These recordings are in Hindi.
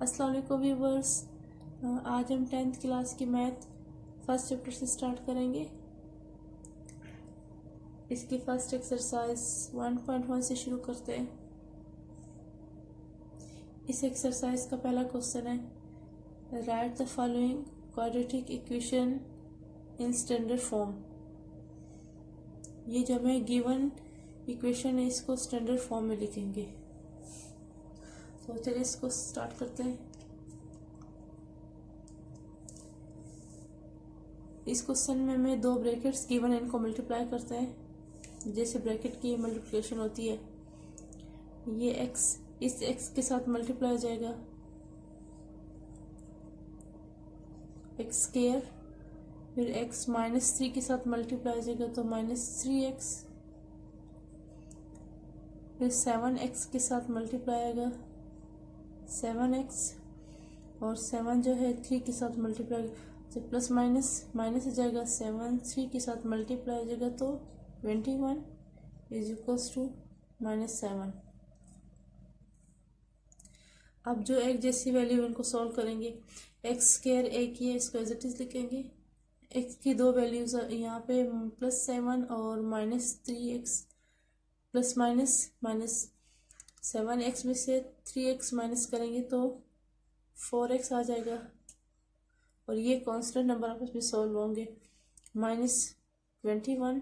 अस्सलाम वालेकुम व्यूवर्स। आज हम 10th क्लास की मैथ फर्स्ट चैप्टर से स्टार्ट करेंगे। इसकी फर्स्ट एक्सरसाइज 1.1 से शुरू करते हैं। इस एक्सरसाइज का पहला क्वेश्चन है, right the following quadratic equation in standard form. ये जो हमें गिवन इक्वेशन है इसको स्टैंडर्ड फॉर्म में लिखेंगे। तो चलिए इसको स्टार्ट करते हैं। इस क्वेश्चन में हमें दो ब्रैकेट्स गिवन इनको मल्टीप्लाई करते हैं। जैसे ब्रैकेट की मल्टीप्लिकेशन होती है, ये x इस x के साथ मल्टीप्लाई हो जाएगा, एक्स स्क्वायर, फिर x -3 के साथ मल्टीप्लाई हो जाएगा तो -3x, फिर 7x के साथ मल्टीप्लाई आएगा 7x, और 7 जो है 3 के साथ मल्टीप्लाई तो प्लस माइनस माइनस हो जाएगा, 7 3 के साथ मल्टीप्लाई हो जाएगा तो 21 इज इक्वल्स टू -7। अब जो एक जैसी वैल्यू उनको सॉल्व करेंगे, एक्स स्क्वायर एक ही है, इसको एज इट इज लिखेंगे। एक्स की दो वैल्यूज यहाँ पे +7 और -3x, plus minus minus 7x में से 3x माइनस करेंगे तो 4x आ जाएगा, और ये कांस्टेंट नंबर आपस में सॉल्व होंगे। -21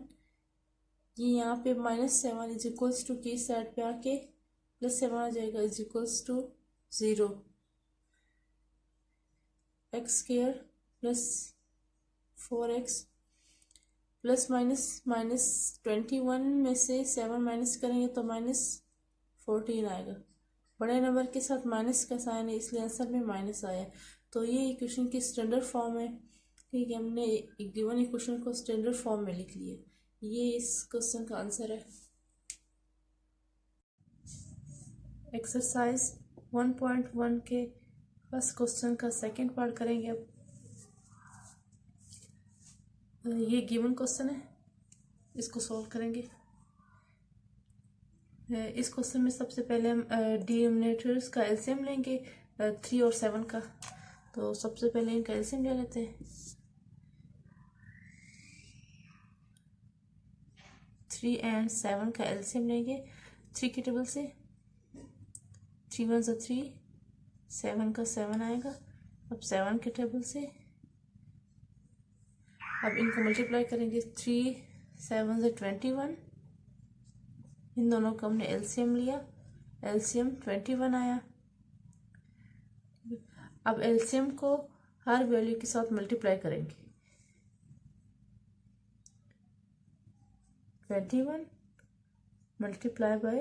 ये यहाँ पे -7 इज इक्वल्स टू की साइड पे आके +7 आ जाएगा is equals to 0। X square plus 4x plus -21 में से 7 माइनस करेंगे तो -14 आएगा। बड़े नंबर के साथ माइनस का साइन है इसलिए आंसर में माइनस आया। तो ये इक्वेशन की स्टैंडर्ड फॉर्म है। ठीक है, हमने गिवन इक्वेशन को स्टैंडर्ड फॉर्म में लिख लिया। ये इस क्वेश्चन का आंसर है। एक्सरसाइज 1.1 के फर्स्ट क्वेश्चन का सेकंड पार्ट करेंगे। अब ये गिवन क्वेश्चन है, इसको सॉल्व करेंगे। इस क्वेश्चन में सबसे पहले हम डिनोमिनेटर्स का एलसीएम लेंगे, 3 और 7 का। तो सबसे पहले इनका एलसीएम ले लेते हैं। 3 और 7 का एलसीएम लेंगे 3 की टेबल से। 3 1 3, 7 का 7 आएगा। अब 7 के टेबल से अब इनको मल्टीप्लाई करेंगे। 3 7 21, इन दोनों का हमने एलसीएम लिया, एलसीएम 21 आया। अब एलसीएम को हर वैल्यू के साथ मल्टीप्लाई करेंगे। 21 multiply bye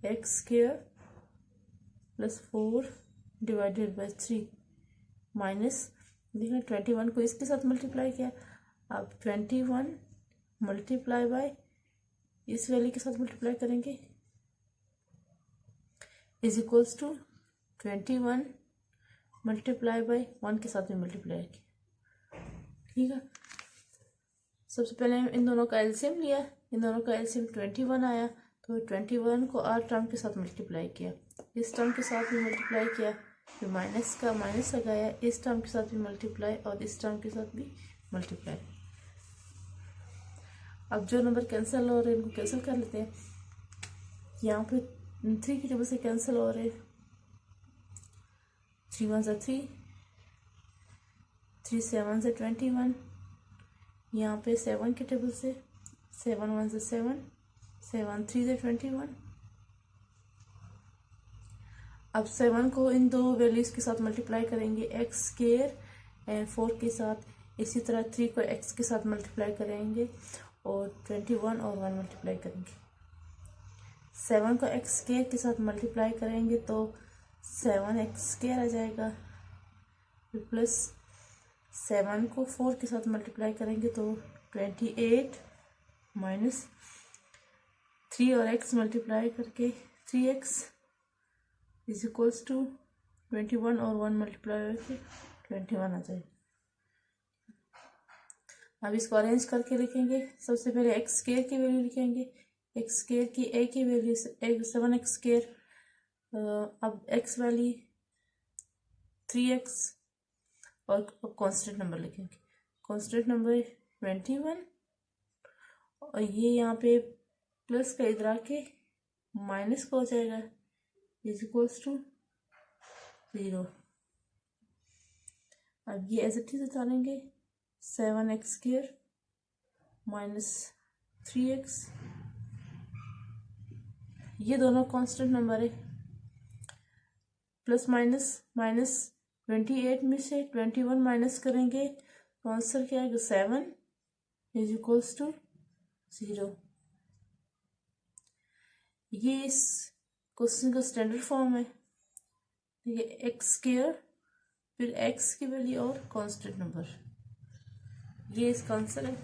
x square plus 4 divided by 3 minus, देखिए 21 को इसके साथ मल्टीप्लाई किया। अब 21 मल्टीप्लाई बाय इस वैल्यू के साथ मल्टीप्लाई करेंगे is equals to 21 multiply by 1 के साथ भी मल्टीप्लाई किया। ठीक है, सबसे पहले इन दोनों का एलसीएम लिया, इन दोनों का एलसीएम 21 आया। तो 21 को आर टर्म के साथ मल्टीप्लाई किया, इस टर्म के साथ भी मल्टीप्लाई किया, फिर माइनस का माइनस लगाया, इस टर्म के साथ भी मल्टीप्लाई और इस टर्म के साथ भी मल्टीप्लाई। अब जो नंबर कैंसिल हो रहे हैं इनको कैंसिल कर लेते हैं। यहाँ पे 3 की टेबल से कैंसिल हो रहे, 3 1 3, 3 7 21, यहाँ पे 7 के टेबल से 7 1 7, 7 3 21। अब 7 को इन दो वैल्यूज के साथ मल्टीप्लाई करेंगे, एक्स स्क्वायर एंड 4 के साथ। इसी तरह 3 को एक्स के साथ मल्टीप्लाई करेंगे और 21 और 1 मल्टीप्लाई करेंगे। 7 को एक्स स्क्वायर के साथ मल्टीप्लाई करेंगे तो 7x स्क्वायर आ जाएगा, प्लस 7 को 4 के साथ मल्टीप्लाई करेंगे तो 28 माइनस 3 और x मल्टीप्लाई करके 3x इज इक्वल्स टू 21 और 1 मल्टीप्लाई करके 21 आ जाएगा। अब इसको अरेंज करके लिखेंगे। सबसे पहले एक्स स्क्वायर की वैल्यू लिखेंगे, एक्स स्क्वायर की ए की वैल्यू 7x स्क्वायर। अब एक्स वाली 3x और कांस्टेंट नंबर लिखेंगे। कांस्टेंट नंबर 21 और ये यहाँ पे प्लस का इधर आके माइनस का हो जाएगा इज इक्वल्स टू 0। अब ये एज इट इज उतारेंगे 7x² माइनस 3x, ये दोनों कांस्टेंट नंबर है। प्लस माइनस माइनस 28 में से 21 माइनस करेंगे तो आंसर क्या आएगा 7 इज इक्वल्स टू 0। ये इस क्वेश्चन का स्टैंडर्ड फॉर्म है। ठीक है, x² फिर x की वैल्यू और कांस्टेंट नंबर, ये इसका आंसर है।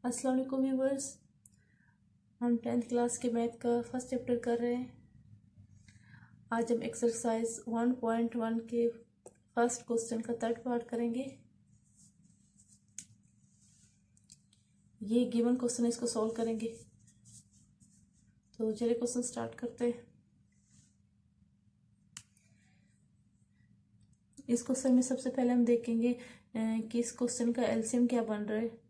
अस्सलाम वालेकुम व्यूअर्स, हम 10th क्लास के मैथ का फर्स्ट चैप्टर कर रहे हैं। आज हम एक्सरसाइज 1.1 के फर्स्ट क्वेश्चन का थर्ड पार्ट करेंगे। ये गिवन क्वेश्चन है, इसको सॉल्व करेंगे। तो चलिए क्वेश्चन स्टार्ट करते हैं। इस क्वेश्चन में सबसे पहले हम देखेंगे कि इस क्वेश्चन का एलसीएम क्या बन रहा है।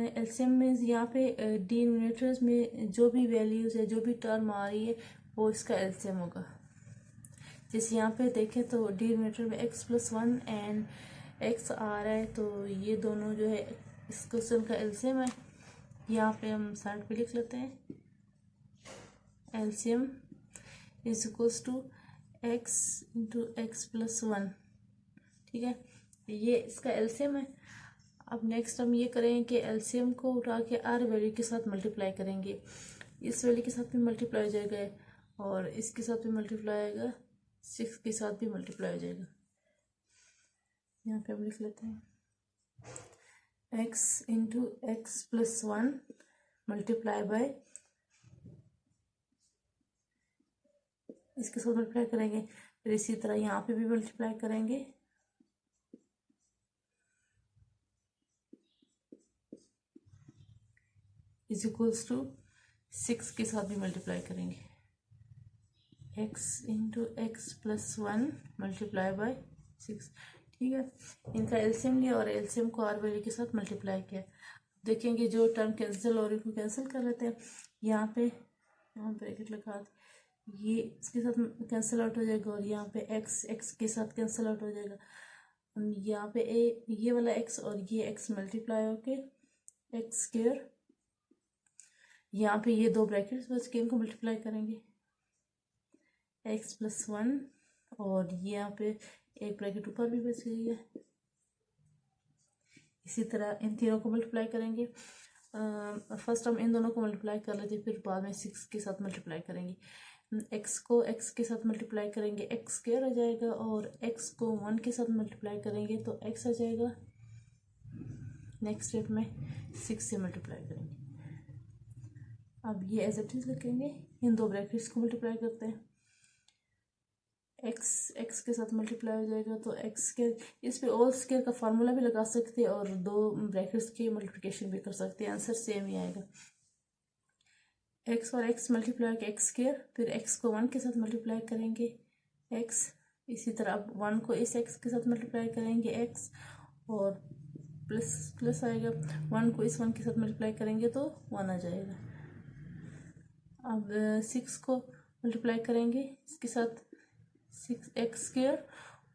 एलसीएम में यहाँ पे डिनोमिनेटर्स में जो भी वैल्यूज है, जो भी टर्म आ रही है, वो इसका एलसीएम होगा। जैसे यहाँ पे देखें तो डिनोमिनेटर में x+1 एंड x आ रहा है, तो ये दोनों जो है इस क्वेश्चन का एलसीएम है। यहाँ पे हम साइड पे लिख लेते हैं, LCM is equals to x into x+1। ठीक है, ये इसका एलसीएम है। अब नेक्स्ट हम ये करेंगे कि एलसीएम को उठा के हर वैल्यू के साथ मल्टीप्लाई करेंगे। इस वैल्यू के साथ भी मल्टीप्लाई हो जाएगा और इसके साथ भी मल्टीप्लाई आएगा, 6 के साथ भी मल्टीप्लाई हो जाएगा। यहाँ पे हम लिख लेते हैं x into x+1 multiply by, इसके साथ मल्टीप्लाई करेंगे। फिर इसी तरह यहाँ पे भी मल्टीप्लाई करेंगे, इज इक्वल्स टू 6 के साथ भी मल्टीप्लाई करेंगे, x into x+1 multiply by 6। ठीक है, इनका एलसीएम लिया और एलसीएम को आर वैल्यू के साथ मल्टीप्लाई किया। देखेंगे जो टर्म कैंसिल और इनको कैंसिल कर लेते हैं। यहाँ पे हम ब्रैकेट लगा, ये इसके साथ कैंसिल आउट हो जाएगा और यहाँ पे x के साथ कैंसिल आउट हो जाएगा। यहाँ पे ये वाला x और ये x मल्टीप्लाई होके x², यहाँ पे ये दो ब्रैकेट्स बच के इनको मल्टीप्लाई करेंगे, x+1 और यहाँ पे एक ब्रैकेट ऊपर भी बच गई है। इसी तरह इन तीनों को मल्टीप्लाई करेंगे। फर्स्ट हम इन दोनों को मल्टीप्लाई कर लेते हैं, फिर बाद में 6 के साथ मल्टीप्लाई करेंगे। x को x के साथ मल्टीप्लाई करेंगे x² आ जाएगा और x को 1 के साथ मल्टीप्लाई करेंगे तो x आ जाएगा। नेक्स्ट स्टेप में 6 से मल्टीप्लाई करेंगे। अब ये एज इट इज लिखेंगे, इन दो ब्रैकेट्स को मल्टीप्लाई करते हैं, x के साथ मल्टीप्लाई हो जाएगा तो x², इस पे ऑल स्क्वायर का फार्मूला भी लगा सकते हैं और दो ब्रैकेट्स की मल्टीप्लिकेशन भी कर सकते हैं, आंसर सेम ही आएगा। x और x मल्टीप्लाई के x², फिर x को 1 के साथ मल्टीप्लाई करेंगे x, इसी तरह अब 1 को इस x के साथ मल्टीप्लाई करेंगे x और प्लस प्लस आएगा, 1 को इस 1 के साथ मल्टीप्लाई करेंगे तो 1 आ जाएगा। अब 6 को मल्टीप्लाई करेंगे इसके साथ 6x²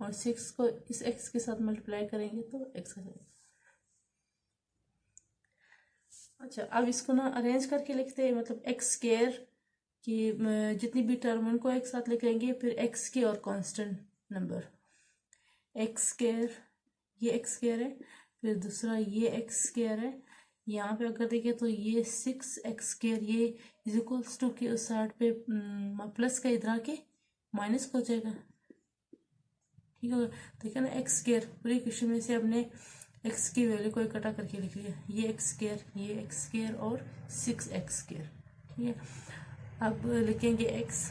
और 6 को इस x के साथ मल्टीप्लाई करेंगे तो x आ जाएगा। अच्छा, अब इसको ना अरेंज करके लिखते हैं, मतलब x² की जितनी भी टर्म उनको एक साथ लिखेंगे, फिर x² और कांस्टेंट नंबर x², ये x² है, फिर दूसरा ये x² है। यहाँ पे अगर देखें तो ये 6x², ये इज इक्वल्स टू की उस साइड पे प्लस का इधर आके माइनस हो जाएगा। ठीक है, देखिए ना x² पूरी क्वेश्चन में से हमने x की वैल्यू को इकट्ठा करके लिख लिया, ये x² और 6x²। ठीक है, अब लिखेंगे x,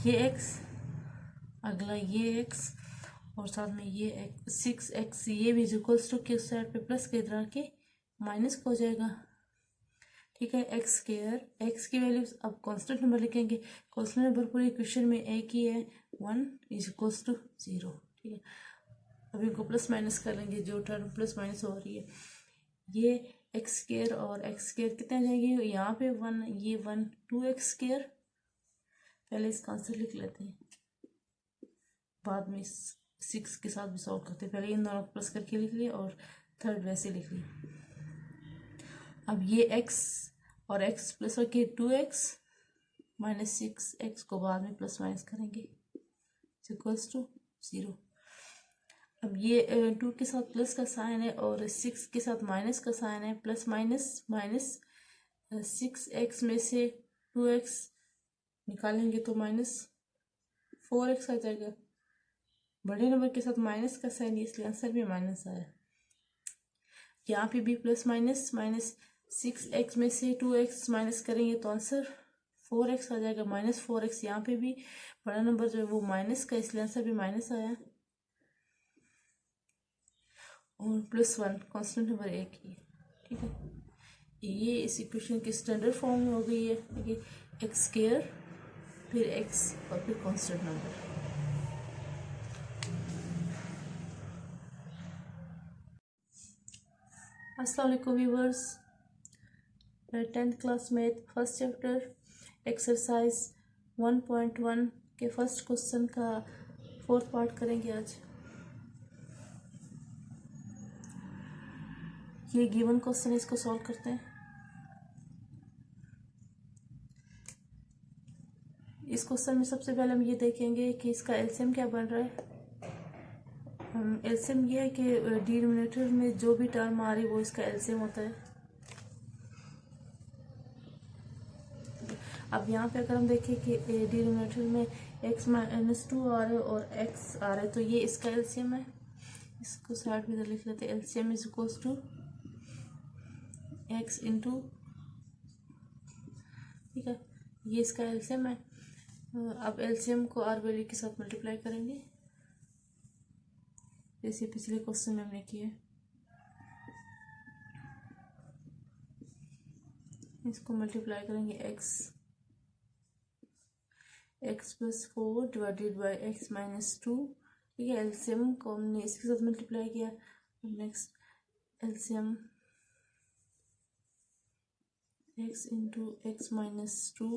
ये x, अगला ये x और साथ में ये 6x, ये भी इक्वल्स टू के उस साइड पे प्लस के इधर आके माइनस हो जाएगा। ठीक है। एक्स स्क्वायर, एक्स की वैल्यू अब कांस्टेंट नंबर लिखेंगे। कांस्टेंट नंबर पूरे इक्वेशन में एक ही है, 1 इज इक्वल्स टू 0। ठीक है, अब इनको प्लस माइनस करेंगे, जो टर्म प्लस माइनस हो रही है, ये एक्स स्क्वायर और एक्स स्क्वायर कितने आ जाएंगे, यहाँ पे 1, ये 1, 2x स्क्वायर। पहले इसका आंसर लिख लेते हैं, बाद में 6 के साथ भी सॉल्व करते हैं। पहले इन दोनों को प्लस करके लिख लिया और थर्ड वैसे लिख लिया। अब ये x और x प्लस करके 2x माइनस 6x को बाद में प्लस माइनस करेंगे, इक्वल्स टू 0। अब ये 2 के साथ प्लस का साइन है और 6 के साथ माइनस का साइन है, प्लस माइनस माइनस 6x में से 2x निकालेंगे तो माइनस 4x आ जाएगा। बड़े नंबर के साथ माइनस का साइन है, इसलिए आंसर भी माइनस आया। यहाँ पे भी प्लस माइनस माइनस 6x में से 2x माइनस करेंगे तो आंसर 4x आ जाएगा, माइनस 4x। यहाँ पे भी बड़ा नंबर जो है वो माइनस का, इसलिए आंसर भी माइनस आया। और +1 कांस्टेंट नंबर एक ही, ठीक है। ये इस इक्वेशन की स्टैंडर्ड फॉर्म में हो गई है, देखिए एक्स स्क्वायर फिर x और फिर कांस्टेंट नंबर। अस्सलाम वालेकुम viewers, 10th class math first chapter exercise 1.1 के फर्स्ट क्वेश्चन का 4th पार्ट करेंगे आज। ये गिवन क्वेश्चन, इसको सॉल्व करते हैं। इस क्वेश्चन में सबसे पहले हम ये देखेंगे कि इसका एलसीएम क्या बन रहा है। एलसीएम ये है कि डिनोमिनेटर में जो भी टर्म आ रही है वो इसका एलसीएम होता है। अब यहाँ पे अगर हम देखें कि डिनोमिनेटर में x-2 आ रहा है और x आ रहा है, तो ये इसका एलसीएम है। इसको साइड में लिख लेते हैं, LCM is equals to x into, ठीक है, ये इसका एलसीएम है। अब एलसीएम को आर वैल्यू के साथ मल्टीप्लाई करेंगे, जैसे पिछले क्वेश्चन में हमने किया। इसको मल्टीप्लाई करेंगे x plus 4 divided by x minus 2, ठीक है। एलसीएम को हमने इसके साथ मल्टीप्लाई किया। Next LCM x into x minus 2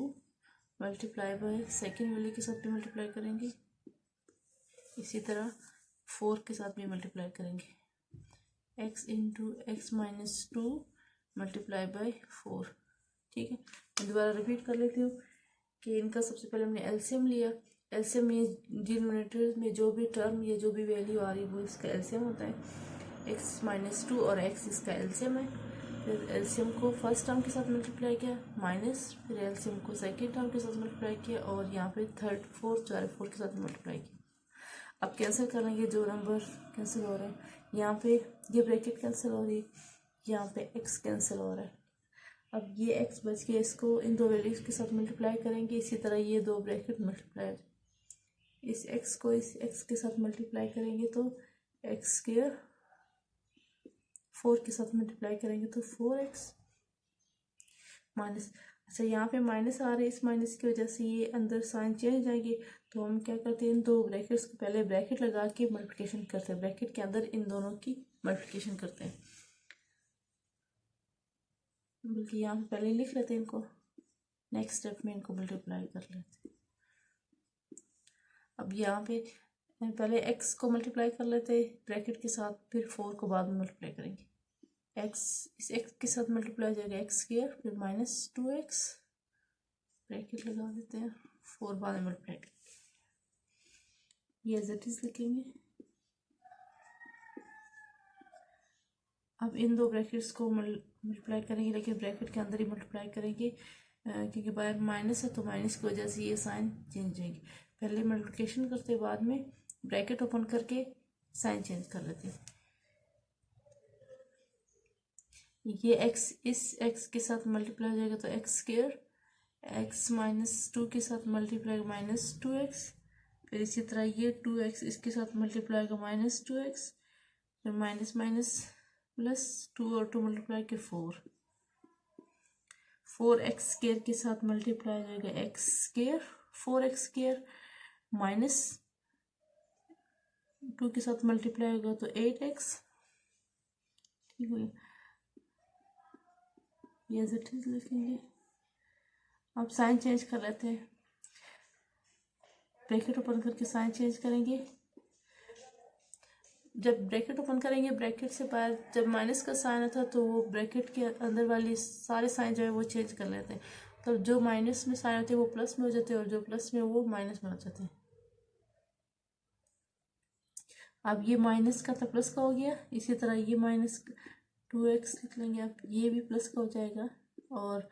multiply by second value के साथ भी मल्टीप्लाई करेंगे, इसी तरह 4 के साथ भी मल्टीप्लाई करेंगे, x into x minus 2 multiply by 4, ठीक है। मैं दोबारा रिपीट कर लेती हूँ कि इनका सबसे पहले हमने एलसीएम लिया। एलसीएम में डिनोमिनेटर में जो भी टर्म या जो भी वैल्यू आ रही है वो इसका एलसीएम होता है। x माइनस 2 और x इसका एलसीएम है। फिर एलसीएम को फर्स्ट टर्म के साथ मल्टीप्लाई किया माइनस, फिर एलसीएम को सेकेंड टर्म के साथ मल्टीप्लाई किया और यहाँ पे थर्ड फोर्थ 4 के साथ मल्टीप्लाई किया। अब कैंसिल कर लेंगे, जो नंबर कैंसिल हो रहे हैं, यहाँ पे ये ब्रैकेट कैंसिल हो रही है, यहाँ पे x कैंसिल हो रहा है। अब ये x बच के इसको इन दो वैल्यूज के साथ मल्टीप्लाई करेंगे, इसी तरह ये दो ब्रैकेट मल्टीप्लाई, इस x को इस x के साथ मल्टीप्लाई करेंगे तो x स्क्वायर, 4 के साथ मल्टीप्लाई करेंगे तो 4x माइनस, अच्छा यहाँ पे माइनस आ रहा है, इस माइनस की वजह से ये अंदर साइन चेंज हो जाएंगे। तो हम क्या करते हैं, इन दो ब्रैकेट्स को पहले ब्रैकेट लगा के मल्टीप्लिकेशन करते हैं, ब्रैकेट के अंदर इन दोनों की मल्टीप्लिकेशन करते हैं, बल्कि यहाँ पे पहले लिख लेते हैं इनको, नेक्स्ट स्टेप में इनको मल्टीप्लाई कर लेते हैं। अब यहाँ पे पहले x को मल्टीप्लाई कर लेते हैं ब्रैकेट के साथ, फिर 4 को बाद में मल्टीप्लाई करेंगे। x इस x के साथ मल्टीप्लाई हो जाएगा x स्क्वायर, फिर माइनस 2x ब्रैकेट लगा देते हैं, 4 बाद में मल्टीप्लाई करेंगे, ये एज इट इज लिखेंगे। अब इन दो ब्रैकेट्स को मल्टीप्लाई करेंगे, लेकिन ब्रैकेट के अंदर ही मल्टीप्लाई करेंगे, क्योंकि बाहर माइनस है तो माइनस की वजह से ये साइन चेंज हो जाएंगे। पहले मल्टीप्लिकेशन करते, बाद में ब्रैकेट ओपन करके साइन चेंज कर लेते हैं। ये x इस x के साथ मल्टीप्लाई हो जाएगा तो x स्क्वायर, x माइनस 2 के साथ मल्टीप्लाई माइनस 2x, फिर इसी तरह ये 2x इसके साथ मल्टीप्लाई का माइनस 2x, फिर माइनस माइनस प्लस 2 और 2 मल्टीप्लाई के 4, 4x² के साथ मल्टीप्लाई हो जाएगा x², 4x² माइनस 2 के साथ मल्टीप्लाई होगा तो 8x। ठीक हो गया, ये एज इट इज लिखेंगे। अब साइन चेंज कर लेते हैं, ब्रैकेट ओपन करके साइन चेंज करेंगे। जब ब्रैकेट ओपन करेंगे, ब्रैकेट से बाहर जब माइनस का साइन आता है तो वो ब्रैकेट के अंदर वाली सारे साइन जो है वो चेंज कर लेते हैं। तो जो माइनस में साइन होते हैं वो प्लस में हो जाते हैं और जो प्लस में वो माइनस में हो जाते हैं। अब ये माइनस का था प्लस का हो गया, इसी तरह ये माइनस 2x लिख लेंगे। अब ये भी प्लस का हो जाएगा और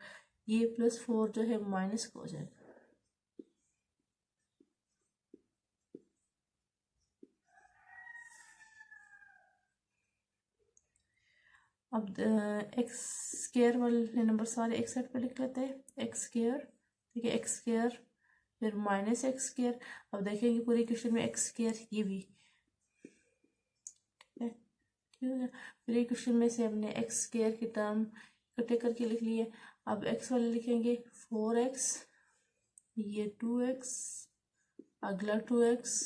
ये +4 जो है माइनस का हो जाएगा। अब x² वाले नंबर सारे एक साइड पे लिख लेते हैं, x², ठीक है, x² फिर -x²। अब देखेंगे पूरे क्वेश्चन में x² ये भी, ठीक है। पूरे क्वेश्चन में से हमने x² की टर्म इकट्ठे करके लिख लिए। अब x वाले लिखेंगे 4x, ये 2x, अगला 2x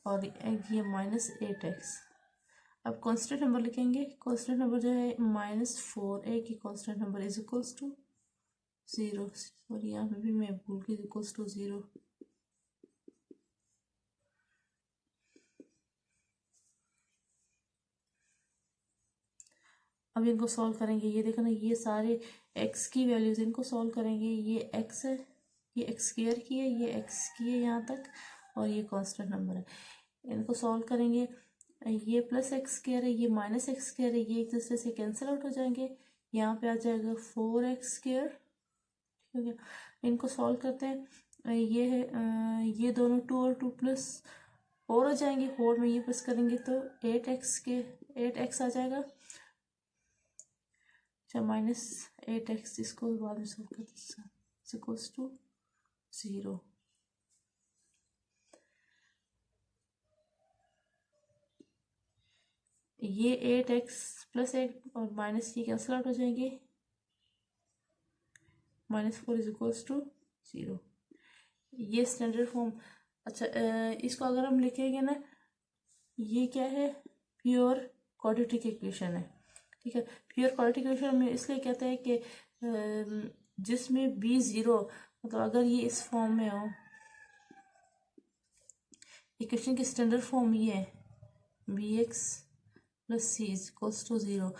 और ये -8x। अब कांस्टेंट नंबर लिखेंगे, कांस्टेंट नंबर जो है -4, एक ही constant number is equals to 0, और यहाँ पे भी मैं भूल गई, इक्वल्स टू 0। अब इनको सॉल्व करेंगे, ये देखो ना, ये सारे x की वैल्यूज इनको सॉल्व करेंगे। ये x है, ये x² की है, ये x की है यहाँ तक, और ये कांस्टेंट नंबर है, इनको सॉल्व करेंगे। ये +x² है, ये -x² है, ये एक दूसरे से कैंसिल आउट हो जाएंगे। यहाँ पे आ जाएगा 4x², ठीक है। इनको सॉल्व करते हैं, ये है ये दोनों 2 और 2 +4 हो जाएंगे, 4 में ये प्लस करेंगे तो 8x आ जाएगा। अच्छा, -8x, इसको बाद में सॉल्व करते हैं, इक्वल्स टू 0। ये 8x + 8 और माइनस ये कैंसिल आउट हो जाएंगे, -4 इज इक्वल्स टू 0। ये स्टैंडर्ड फॉर्म। अच्छा, इसको अगर हम लिखेंगे ना, ये क्या है, प्योर क्वाड्रेटिक इक्वेशन है, ठीक है। प्योर क्वाड्रेटिक इक्वेशन में इसलिए कहते हैं कि जिसमें b 0, मतलब अगर ये इस फॉर्म में हो, इक्वेशन की स्टैंडर्ड फॉर्म ये है, bx + c is equals to 0।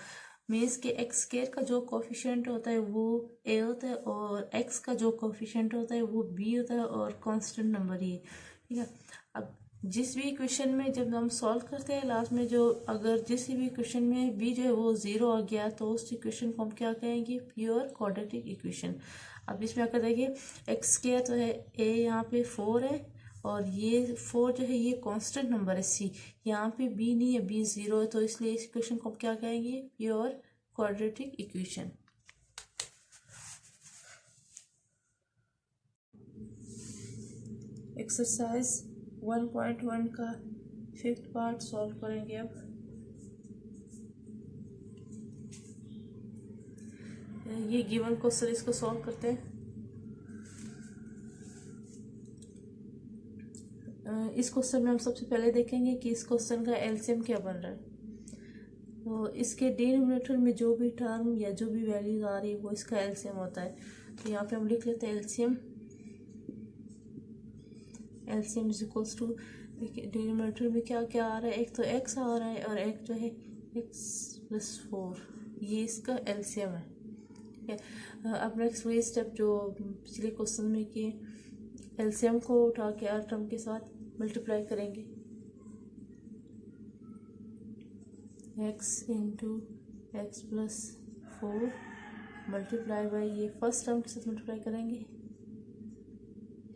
Means के x² का जो कोफिशिएंट होता है वो a होता है और x का जो कोफिशिएंट होता है वो b होता है और कांस्टेंट नंबर ये, ठीक है। अब जिस भी क्वेश्चन में जब हम सॉल्व करते हैं लास्ट में, जो अगर जिस भी क्वेश्चन में b जो है वो 0 आ गया तो उस इक्वेशन को हम क्या कहेंगे, प्योर क्वाड्रेटिक इक्वेशन। अब इसमें आकर देखिए, x² तो है, a यहाँ पे 4 है और ये 4 जो है ये कांस्टेंट नंबर है c, यहाँ पे b नहीं है, b 0 है, तो इसलिए इस इक्वेशन को क्या कहेंगे, प्योर क्वाड्रेटिक इक्वेशन। एक्सरसाइज 1.1 का 5th पार्ट सॉल्व करेंगे। अब ये गिवन क्वेश्चन, इसको सॉल्व करते हैं। इस क्वेश्चन में हम सबसे पहले देखेंगे कि इस क्वेश्चन का एलसीएम क्या बन रहा है। तो इसके डिनोमिनेटर में जो भी टर्म या जो भी वैल्यूज आ रही है वो इसका एलसीएम होता है। तो यहाँ पे हम लिख लेते हैं LCM is equals to, denominator में क्या क्या आ रहा है, एक तो x आ रहा है और एक जो है x + 4, ये इसका एलसीएम है, ठीक है। अब नेक्स्ट वही स्टेप जो पिछले क्वेश्चन में किए, एलसीएम को उठा के हर टर्म के साथ मल्टीप्लाई करेंगे, x × x + 4 मल्टीप्लाई बाई ये फर्स्ट टर्म के साथ मल्टीप्लाई करेंगे,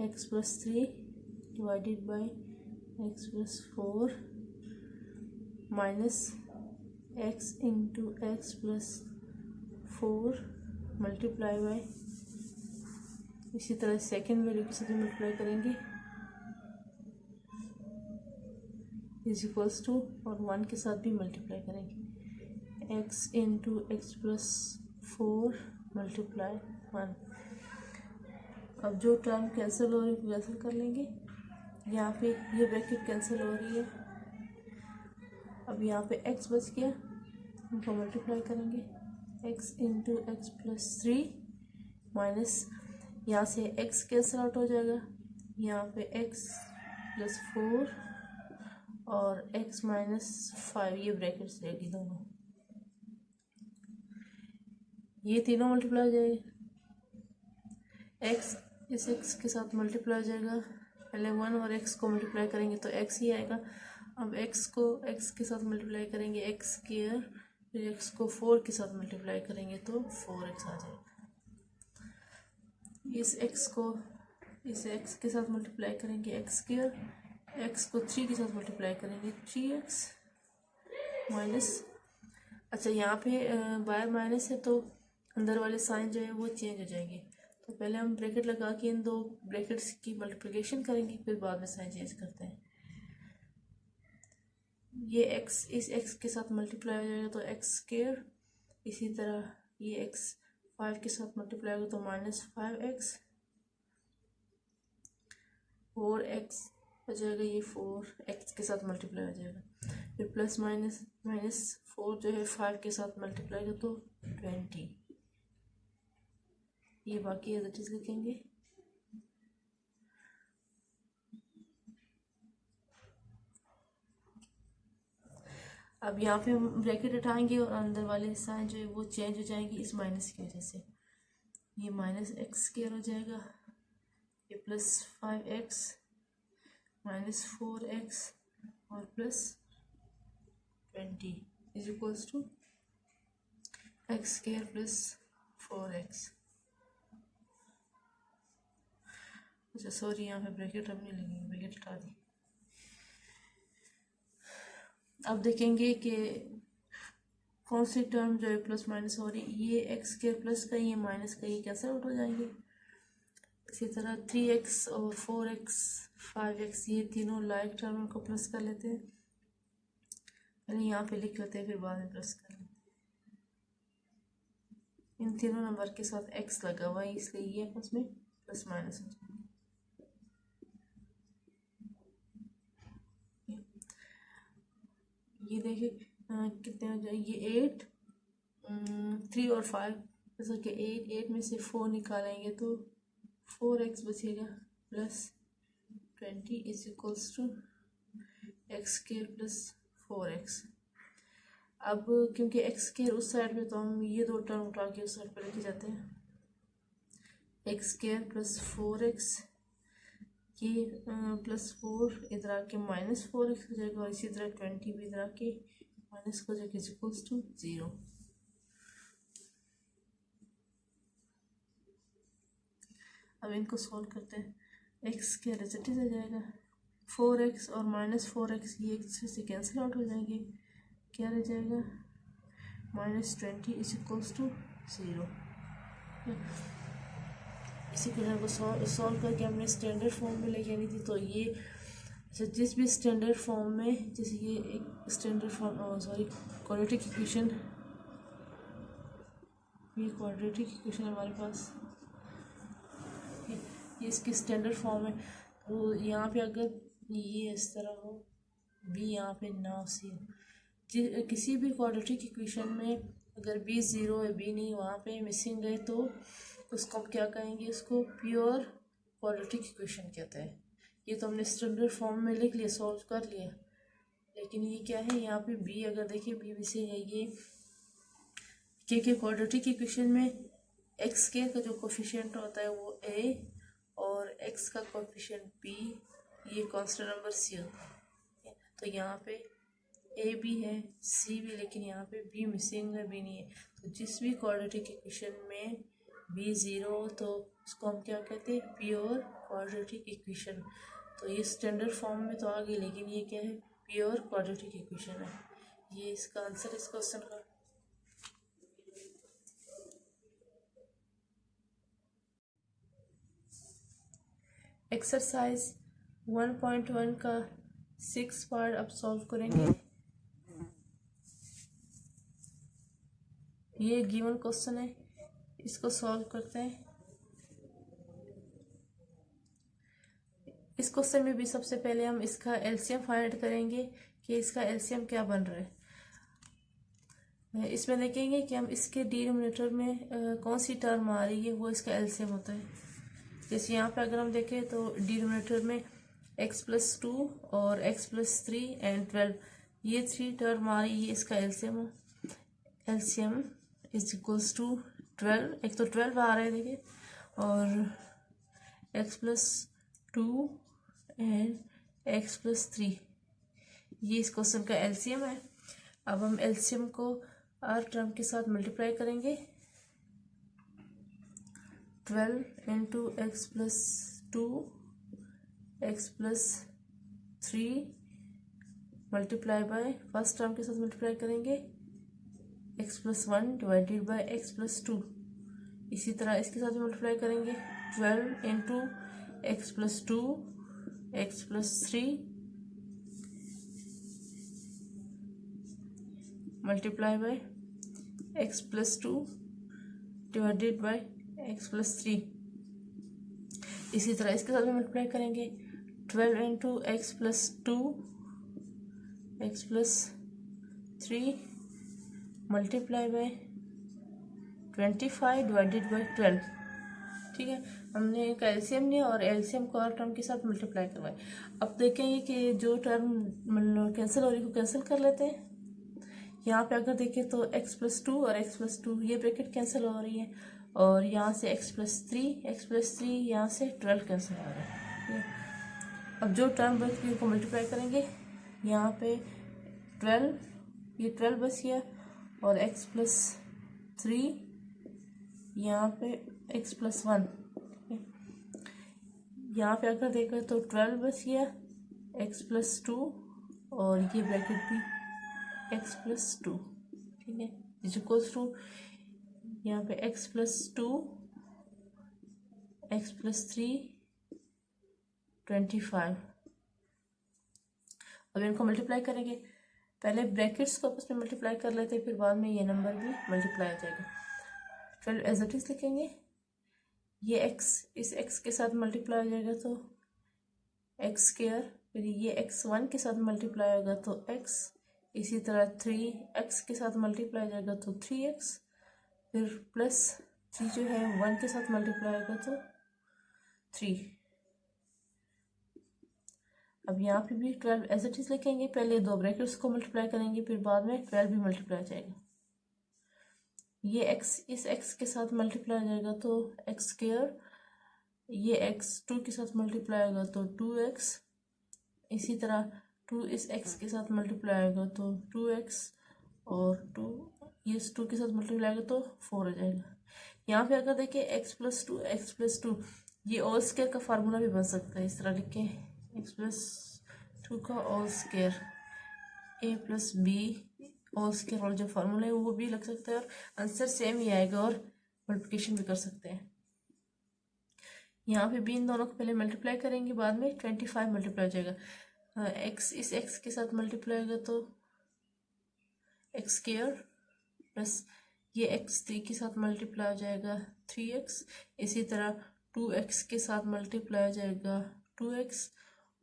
x + 3 divided by x + 4 minus x × x + 4 multiply by, इसी तरह सेकेंड वैल्यू के साथ मल्टीप्लाई करेंगे, इज इक्वल्स टू, और 1 के साथ भी मल्टीप्लाई करेंगे, x × x + 4 मल्टीप्लाई 1। अब जो टर्म कैंसिल हो रही है कैंसिल कर लेंगे, यहाँ पे ये ब्रैकेट कैंसिल हो रही है। अब यहाँ पे x बच गया, इनको मल्टीप्लाई करेंगे, x into x plus 3 minus यहाँ से x कैंसिल आउट हो जाएगा, यहाँ पे x प्लस 4 और x माइनस 5, ये ब्रैकेट्स रहेगी दोनों, ये तीनों मल्टीप्लाई हो जाएगा, x इस x के साथ मल्टीप्लाई हो जाएगा, पहले 1 और x को मल्टीप्लाई करेंगे तो x ही आएगा। अब x को x के साथ मल्टीप्लाई करेंगे x स्क्वायर, फिर x को 4 के साथ मल्टीप्लाई करेंगे तो 4x आ जाएगा। इस x के साथ मल्टीप्लाई करेंगे x स्क्वायर, x को 3 के साथ मल्टीप्लाई करेंगे 3x माइनस, अच्छा यहाँ पे बाहर माइनस है तो अंदर वाले साइन जो है वो चेंज हो जाएंगे, तो पहले हम ब्रैकेट लगा के इन दो ब्रैकेट्स की मल्टीप्लिकेशन करेंगे, फिर बाद में साइन चेंज करते हैं। ये x इस x के साथ मल्टीप्लाई हो जाएगा तो x स्क्वायर, इसी तरह ये x 5 के साथ मल्टीप्लाई होगा तो माइनस 5x, 4x हो जाएगा, ये 4x के साथ मल्टीप्लाई हो जाएगा, फिर प्लस माइनस 4 जो है 5 के साथ मल्टीप्लाई हो तो 20, ये बाकी एज इट इज लिखेंगे। अब यहाँ पे हम ब्रैकेट उठाएंगे और अंदर वाले साइन जो है वो चेंज हो जाएंगे इस माइनस की वजह से, ये माइनस एक्स स्क्वायर हो जाएगा, ये प्लस 5x माइनस 4x और plus 20 is equals to x square plus 4x। अच्छा सॉरी, यहाँ पे ब्रैकेट अब नहीं लगेंगे, ब्रैकेट हटा दी। अब देखेंगे कि कौन सी टर्म जो है प्लस माइनस हो रही, ये एक्स स्क्वायर प्लस का, ये माइनस का, ये कैंसिल आउट हो जाएंगे। इसी तरह 3x और 4x 5x ये तीनों लाइक टर्म को प्लस कर लेते हैं, पहले यहाँ पे लिख लेते हैं फिर बाद में प्लस कर लेते हैं। इन तीनों नंबर के साथ x लगा हुआ है इसलिए ये आपस में प्लस माइनस हो जाएगा। ये देखिए कितने हो जाए, ये 8 3 और 5 जैसा कि 8 में से 4 निकालेंगे तो 4x बचेगा plus 20 is equals to x square plus 4x। अब क्योंकि एक्स स्क्वायर उस साइड पे तो हम ये दो टर्म उठा के उस साइड पे लेके जाते हैं, एक्स स्क्वायर प्लस 4x, ये प्लस 4 इधर आके माइनस 4x हो जाएगा और इसी तरह 20 भी इधर आके माइनस हो जाएगा इक्वल्स टू 0। अब इनको सॉल्व करते हैं, एक्स के रिजल्ट हो जाएगा 4x और माइनस 4x ये एक दूसरे से कैंसिल आउट हो जाएंगे, क्या रह जाएगा माइनस 20 इज इक्वल्स टू 0। इसी क्वेश्चन को सॉल्व करके हमने स्टैंडर्ड फॉर्म में लेके आनी थी, तो ये अच्छा जिस भी स्टैंडर्ड फॉर्म में, जैसे ये एक standard form sorry quadratic equation, ये क्वाड्रेटिक इक्वेशन हमारे पास ये इसकी स्टैंडर्ड फॉर्म है, तो यहाँ पे अगर ये इस तरह हो, बी यहाँ पे ना सी हो, किसी भी क्वाड्रेटिक इक्वेशन में अगर बी 0 है, बी नहीं वहाँ पे मिसिंग है, तो उसको हम क्या कहेंगे, इसको प्योर क्वाड्रेटिक इक्वेशन कहते हैं। ये तो हमने स्टैंडर्ड फॉर्म में लिख लिया, सॉल्व कर लिया, लेकिन ये क्या है, यहाँ पे बी अगर देखिए बी मिसिंग है, ये क्योंकि क्वाड्रेटिक इक्वेशन में एक्स के का जो कोफिशिएंट होता है वो a और x का कोफिशिएंट b, ये कांस्टेंट नंबर c होता है, तो यहाँ पे a भी है c भी, लेकिन यहाँ पे b मिसिंग है, b नहीं है। तो जिस भी क्वाड्रेटिक इक्वेशन में b 0 तो उसको हम क्या कहते हैं, प्योर क्वाड्रेटिक इक्वेशन। तो ये स्टैंडर्ड फॉर्म में तो आ गई, लेकिन ये क्या है, प्योर क्वाड्रेटिक इक्वेशन है। ये इसका आंसर इस क्वेश्चन का। एक्सरसाइज 1.1 का 6 पार्ट अब सॉल्व करेंगे। ये गिवन क्वेश्चन है, इसको सॉल्व करते हैं। इस क्वेश्चन में भी सबसे पहले हम इसका एलसीएम फाइंड करेंगे कि इसका एलसीएम क्या बन रहा है। इसमें देखेंगे कि हम इसके डिनोमिनेटर में कौन सी टर्म आ रही है, वो इसका एलसीएम होता है। जैसे यहाँ पे अगर हम देखें तो डिनोमिनेटर में x+2 और x+3 एंड 12 ये 3 टर्म आ रही है। इसका एलसीएम इज इक्वल्स टू 12। एक तो 12 आ रहा है देखिए, और x+2 एंड x+3 ये इस क्वेश्चन का एलसीएम है। अब हम एलसीएम को हर टर्म के साथ मल्टीप्लाई करेंगे। 12 into x+2 x+3 multiply by first term के साथ मल्टीप्लाई करेंगे x+1 डिवाइडेड बाय x+2। इसी तरह इसके साथ मल्टीप्लाई करेंगे 12 into x+2 x+3 multiply by x+2 divided by x+3। इसी तरह इसके साथ मल्टीप्लाई करेंगे 12 into x+2 x+3 multiply by 25 divided by 12। ठीक है, हमने एक एलसीएम लिया और एलसीएम को और टर्म के साथ मल्टीप्लाई करवाए। अब देखेंगे कि जो टर्म मतलब कैंसिल हो रही है को कैंसिल कर लेते हैं। यहाँ पे अगर देखें तो x+2 और x+2 ये ब्रैकेट कैंसिल हो रही है, और यहाँ से x+3 यहाँ से 12 कैंसिल हो रहा है। अब जो टर्म बच गई उनको मल्टीप्लाई करेंगे। यहाँ पे 12 ये 12 बच गया, और x+3 यहाँ पे x+1। यहाँ पे अगर देखें तो 12 बच गया, x+2 और ये ब्रैकेट भी x+2। ठीक है, इज इक्वल्स टू यहाँ पे x+2 x+3 25। अब इनको मल्टीप्लाई करेंगे। पहले ब्रैकेट्स को आपस में मल्टीप्लाई कर लेते हैं, फिर बाद में ये नंबर भी मल्टीप्लाई हो जाएगा। 12 एज इट इज लिखेंगे। ये x इस x के साथ मल्टीप्लाई हो जाएगा तो x², फिर ये x1 के साथ मल्टीप्लाई होगा तो x, इसी तरह 3x के साथ मल्टीप्लाई हो जाएगा तो 3x, फिर +3 जो है 1 के साथ मल्टीप्लाई होगा तो 3। अब यहाँ पे भी 12 एज इट इज लिखेंगे। पहले दो ब्रैकेट्स को मल्टीप्लाई करेंगे, फिर बाद में 12 भी मल्टीप्लाई हो जाएगा। ये x इस x के साथ मल्टीप्लाई हो जाएगा तो x², ये x2 के साथ मल्टीप्लाई होगा तो 2x, इसी तरह 2 इस x के साथ मल्टीप्लाई होगा तो 2x, और 2 ये इस 2 के साथ मल्टीप्लाई होगा तो 4 हो जाएगा। यहाँ पे अगर देखिए x+2 ये होल स्क्वायर का फार्मूला भी बन सकता है। इस तरह लिख के x+2 का whole square a+b whole square वाला जो फार्मूला है वो भी लग सकता है, और आंसर सेम ही आएगा, और मल्टीप्लिकेशन भी कर सकते हैं। यहाँ पे भी इन दोनों को पहले मल्टीप्लाई करेंगे, बाद में 25 मल्टीप्लाई हो जाएगा। x इस x के साथ मल्टीप्लाई होगा तो x² प्लस ये x3 के साथ मल्टीप्लाई हो जाएगा 3x, इसी तरह 2x के साथ मल्टीप्लाई हो जाएगा 2x,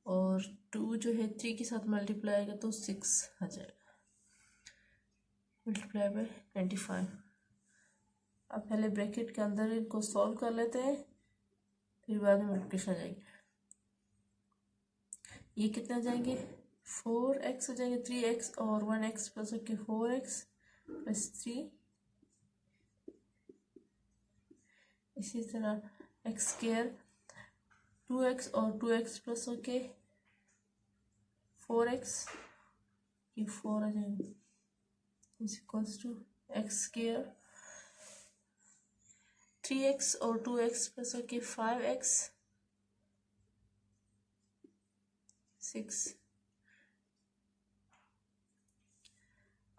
और 2 जो है 3 के साथ मल्टीप्लाई होगा तो 6 आ जाएगा, मल्टीप्लाई बाय 25। अब पहले ब्रैकेट के अंदर इनको सॉल्व कर लेते हैं, फिर बाद में मल्टीप्लिकेशन आ जाएगी। ये कितना आ जाएंगे 4x हो जाएंगे, 3x और 1x प्लस 4x प्लस 3, इसी तरह x² 2x और 2x प्लस 4x, ये 4 आ जाएंगे, is equals to x² 3x और 2x प्लस 5x 6।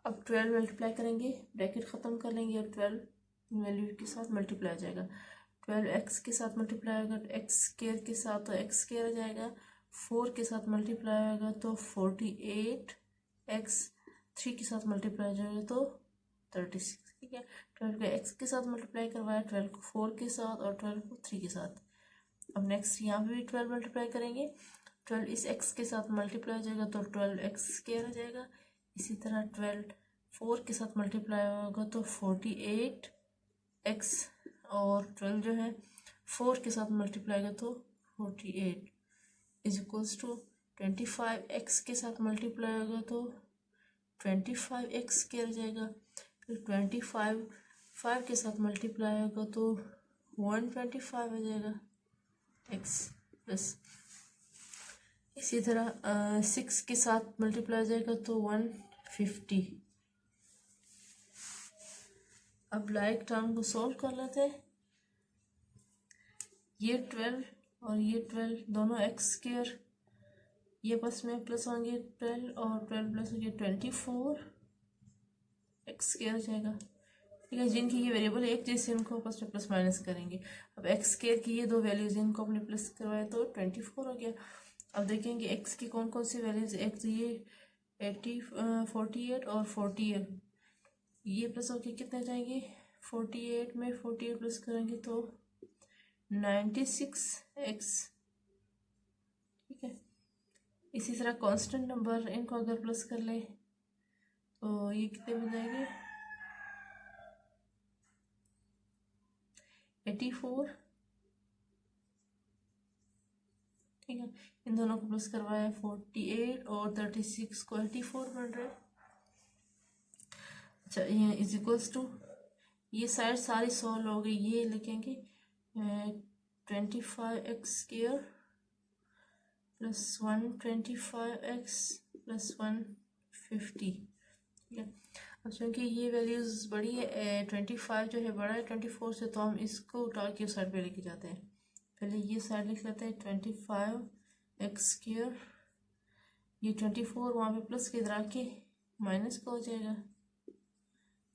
अब 12 मल्टीप्लाई करेंगे, ब्रैकेट ख़त्म कर लेंगे और 12 वैल्यू के साथ मल्टीप्लाई हो जाएगा। 12x के साथ मल्टीप्लाई होगा तो x² के साथ तो x² आ जाएगा, 4 के साथ मल्टीप्लाई होगा तो 48, x 3 के साथ मल्टीप्लाई हो जाएगा तो 36। ठीक है, 12 को x के साथ मल्टीप्लाई करवाया, 12 को 4 के साथ और 12 को 3 के साथ। अब नेक्स्ट यहाँ पे भी 12 मल्टीप्लाई करेंगे, 12 इस x के साथ मल्टीप्लाई हो जाएगा तो 12x स्क्वायर हो जाएगा। इसी तरह 12 4 के साथ मल्टीप्लाई होगा तो 48x, और 12 जो है 4 के साथ मल्टीप्लाई होगा तो 48 इज इक्वल्स टू 25x के साथ मल्टीप्लाई होगा तो 25x स्क्वायर हो जाएगा। फिर 25 5 के साथ मल्टीप्लाई होगा तो 125 हो जाएगा x प्लस। इसी तरह 6 के साथ मल्टीप्लाई हो जाएगा तो 150। अब लाइक टर्म को सॉल्व कर लेते हैं। ये 12 और ये 12 दोनों x स्क्वायर, ये बस में प्लस होंगे 12 और 12 प्लस होंगे 24 x स्क्वायर हो जाएगा। ठीक है, जिनकी ये वेरिएबल एक जैसे उनको आपस में प्लस माइनस करेंगे। अब एक्स स्क्वायर की ये दो वैल्यूज इनको अपने प्लस करवाए तो 24 हो गया। अब देखेंगे एक्स की कौन कौन सी वैल्यूज, एक्स ये 48 और 48, ये प्लस होके कितने जाएंगे 48 में 48 प्लस करेंगे तो 96x। ठीक है, इसी तरह कांस्टेंट नंबर इनको अगर प्लस कर ले तो ये कितने बन जाएंगे 84। ठीक है, इन दोनों को प्लस करवाया 48 और 36 को 84 बन रहा है। अच्छा, ये इज इक्वल्स टू, ये साइड सारी सॉल्व हो गई, ये लिखेंगे 25x square plus 125x plus 150। ठीक है, अब चूँकि ये वैल्यूज़ बड़ी है, 25 जो है बड़ा है 24 से, तो हम इसको उठा के उस साइड पे लेके जाते हैं। पहले ये साइड लिख लेते हैं 25x स्क्वायर, ये 24 वहाँ पे प्लस के इधर आके माइनस का हो जाएगा।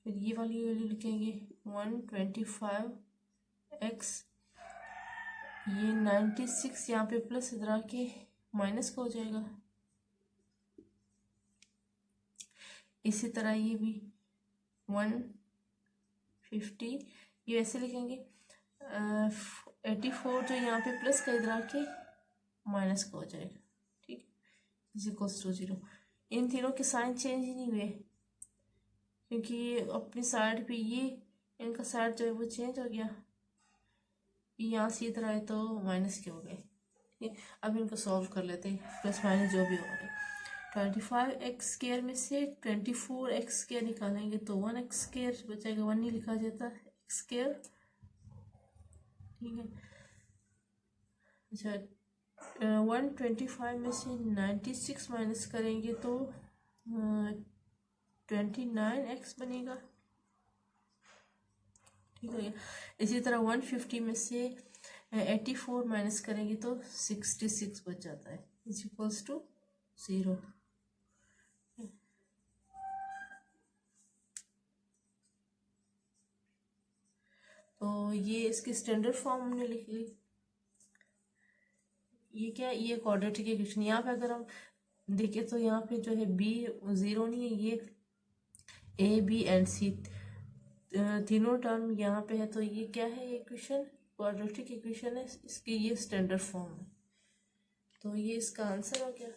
फिर ये वाली वैल्यू लिखेंगे 125x, ये 96 यहाँ पे प्लस इधर आके माइनस का हो जाएगा। इसी तरह ये भी 150, ये ऐसे लिखेंगे 84 जो यहाँ पे प्लस का इधर आके माइनस का हो जाएगा। ठीक, इज इक्वल्स टू 0। इन तीनों के साइन चेंज ही नहीं हुए क्योंकि ये अपनी साइड पे, ये इनका साइड जो है वो चेंज हो गया, यहाँ से इधर आए तो माइनस के हो गए। ठीक है, अब इनको सॉल्व कर लेते हैं, प्लस माइनस जो भी हो रहा है। 25x स्क्वायर में से 24x स्क्वायर निकालेंगे तो 1x स्क्वायर बचेगा, 1 नहीं लिखा जाता x स्क्वायर। ठीक है, अच्छा 125 में से 96 माइनस करेंगे तो 29x बनेगा। ठीक है, इसी तरह 150 में से 84 माइनस करेंगे तो 66 बच जाता है, इज इक्वल्स टू 0। तो ये इसकी स्टैंडर्ड फॉर्म हमने लिख ली। ये क्या, ये क्वाड्रेटिक इक्वेशन। यहाँ पे अगर हम देखें तो यहाँ पे जो है b 0 नहीं है, ये a b एंड c तीनों टर्म यहाँ पे है, तो ये क्या है, इक्वेशन क्वाड्रेटिक इक्वेशन है, इसकी ये स्टैंडर्ड फॉर्म है। तो ये इसका आंसर हो गया।